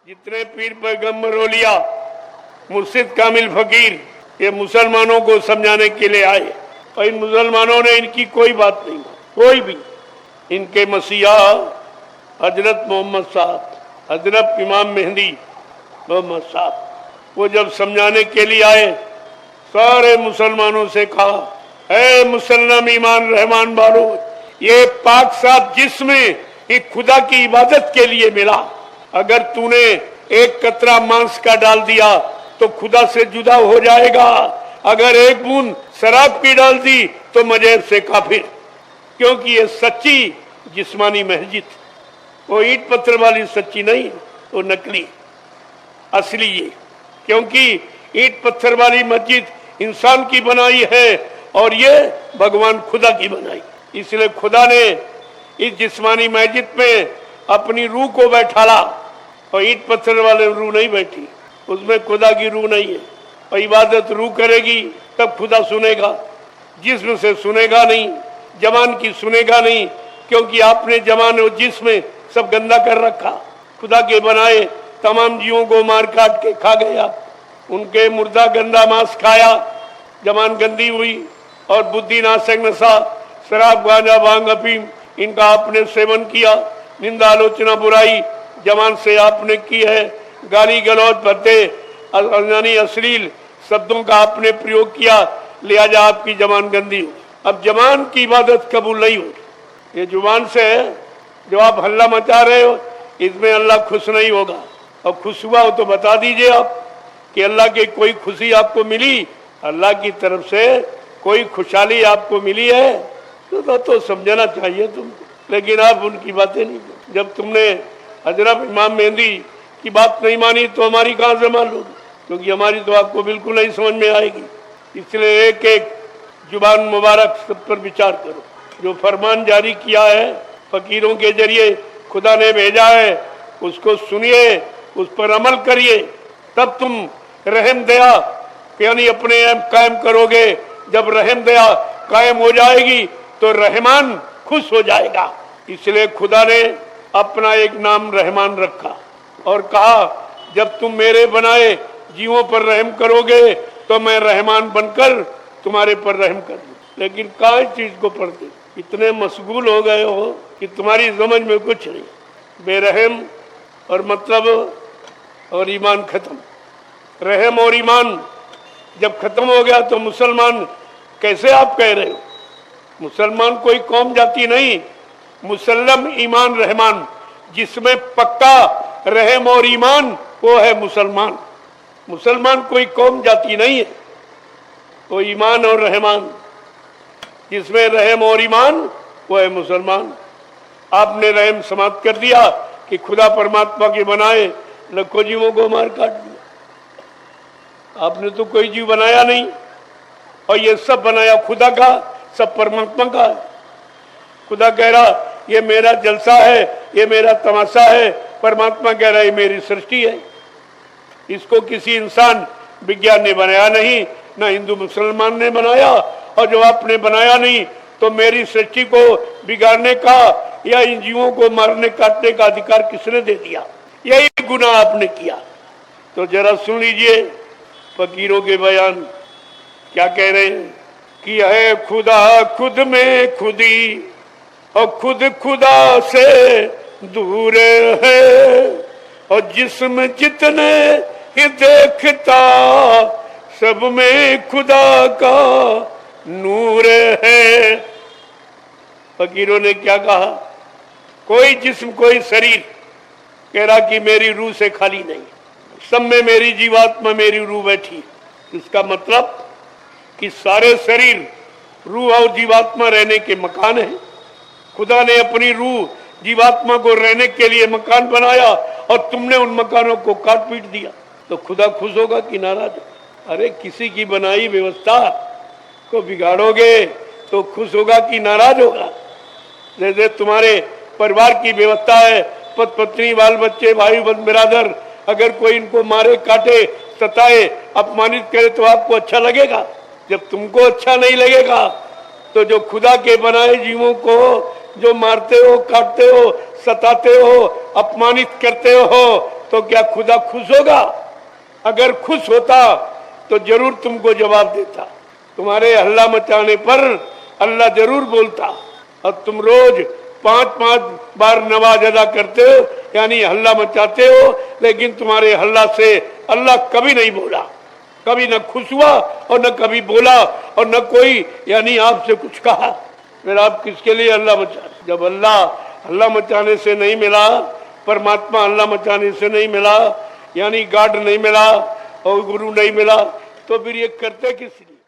जितने पीर पैगम्बर औलिया मुर्शिद कामिल फकीर ये मुसलमानों को समझाने के लिए आए और इन मुसलमानों ने इनकी कोई बात नहीं, कोई भी। इनके मसीहा हजरत मोहम्मद साहब, हजरत इमाम मेहदी मोहम्मद साहब, वो जब समझाने के लिए आए सारे मुसलमानों से कहा, है मुसलमान ईमान रहमान वालों, ये पाक साफ जिस्म ये खुदा की इबादत के लिए मिला। अगर तूने एक कतरा मांस का डाल दिया तो खुदा से जुदा हो जाएगा। अगर एक बूंद शराब की डाल दी तो मजहब से काफिर। क्योंकि ये सच्ची जिस्मानी मस्जिद, वो ईंट पत्थर वाली सच्ची नहीं, वो नकली असली ये। क्योंकि ईंट पत्थर वाली मस्जिद इंसान की बनाई है और ये भगवान खुदा की बनाई। इसलिए खुदा ने इस जिस्मानी मस्जिद में अपनी रूह को बैठाला और ईंट पत्थर वाले रूह नहीं बैठी, उसमें खुदा की रूह नहीं है। और इबादत रूह करेगी तब खुदा सुनेगा, जिस्म से सुनेगा नहीं, जबान की सुनेगा नहीं। क्योंकि आपने जबान और जिस्म सब गंदा कर रखा। खुदा के बनाए तमाम जीवों को मार काट के खा गए आप, उनके मुर्दा गंदा मांस खाया, जबान गंदी हुई। और बुद्धि नाशक नशा, शराब गांजा भांग अफीम इनका आपने सेवन किया। निंदा आलोचना बुराई जबान से आपने की है। गाली गलौज भद्दे यानी अश्लील शब्दों का आपने प्रयोग किया, लिहाजा आपकी जबान गंदी हो। अब जबान की इबादत कबूल नहीं हो। ये जुबान से जो आप हल्ला मचा रहे हो, इसमें अल्लाह खुश नहीं होगा। और खुश हुआ हो तो बता दीजिए आप कि अल्लाह की कोई खुशी आपको मिली, अल्लाह की तरफ से कोई खुशहाली आपको मिली है तो समझना चाहिए तुमको। लेकिन आप उनकी बातें नहीं। जब तुमने हजरत इमाम मेहदी की बात नहीं मानी तो हमारी कहाँ से मान लोगे? क्योंकि हमारी तो आपको बिल्कुल नहीं समझ में आएगी। इसलिए एक एक जुबान मुबारक सब पर विचार करो। जो फरमान जारी किया है फकीरों के जरिए खुदा ने भेजा है, उसको सुनिए, उस पर अमल करिए, तब तुम रहम दया यानी अपने कायम करोगे। जब रहम दया कायम हो जाएगी तो रहमान खुश हो जाएगा। इसलिए खुदा ने अपना एक नाम रहमान रखा और कहा, जब तुम मेरे बनाए जीवों पर रहम करोगे तो मैं रहमान बनकर तुम्हारे पर रहम कर दूं। लेकिन कहाँ चीज को पढ़ते, इतने मशगूल हो गए हो कि तुम्हारी समझ में कुछ नहीं। बेरहम और मतलब और ईमान खत्म। रहम और ईमान जब खत्म हो गया तो मुसलमान कैसे आप कह रहे हो? मुसलमान कोई कौम जाति नहीं, मुसल्लम ईमान रहमान, जिसमें पक्का रहम और ईमान वो है मुसलमान। मुसलमान कोई कौम जाति नहीं है, वो ईमान और रहमान, जिसमें रहम और ईमान वो है मुसलमान। आपने रहम समाप्त कर दिया कि खुदा परमात्मा के बनाए लाखों जीवों को मार काट दिया। आपने तो कोई जीव बनाया नहीं, और ये सब बनाया खुदा का, सब परमात्मा का है। खुदा कह रहा ये मेरा जलसा है, ये मेरा तमाशा है। परमात्मा कह रहा है मेरी सृष्टि है। इसको किसी इंसान विज्ञान ने बनाया नहीं, ना हिंदू मुसलमान ने बनाया। और जो आपने बनाया नहीं तो मेरी सृष्टि को बिगाड़ने का या इन जीवों को मारने काटने का अधिकार किसने दे दिया? यही गुनाह आपने किया। तो जरा सुन लीजिए फकीरों के बयान क्या कह रहे हैं कि है खुदा खुद में खुदी और खुद खुदा से दूर है, और जिस्म जितने ही देखता सब में खुदा का नूर है। फकीरों ने क्या कहा? कोई जिस्म कोई शरीर कह रहा कि मेरी रूह से खाली नहीं, सब में मेरी जीवात्मा मेरी रूह बैठी। इसका मतलब कि सारे शरीर रूह और जीवात्मा रहने के मकान है। खुदा ने अपनी रूह जीवात्मा को रहने के लिए मकान बनाया और तुमने उन मकानों को काट पीट दिया। तो खुदा खुश होगा कि नाराज? अरे किसी की बनाई व्यवस्था को बिगाड़ोगे तो खुश होगा कि नाराज होगा? जैसे तुम्हारे परिवार की व्यवस्था है, पति पत्नी बाल बच्चे भाई बिरादर, अगर कोई इनको मारे काटे सताए अपमानित करे तो आपको अच्छा लगेगा? जब तुमको अच्छा नहीं लगेगा तो जो खुदा के बनाए जीवों को जो मारते हो, काटते हो, सताते हो, अपमानित करते हो, तो क्या खुदा खुश होगा? अगर खुश होता तो जरूर तुमको जवाब देता। तुम्हारे हल्ला मचाने पर अल्लाह जरूर बोलता। और तुम रोज 5-5 बार नमाज अदा करते हो, यानी हल्ला मचाते हो, लेकिन तुम्हारे हल्ला से अल्लाह कभी नहीं बोला, कभी न खुश हुआ और न कभी बोला और न कोई यानी आपसे कुछ कहा। फिर आप किसके लिए हल्ला मचा? जब अल्लाह हल्ला मचाने से नहीं मिला, परमात्मा हल्ला मचाने से नहीं मिला, यानी गॉड नहीं मिला और गुरु नहीं मिला, तो फिर ये करते किस लिए?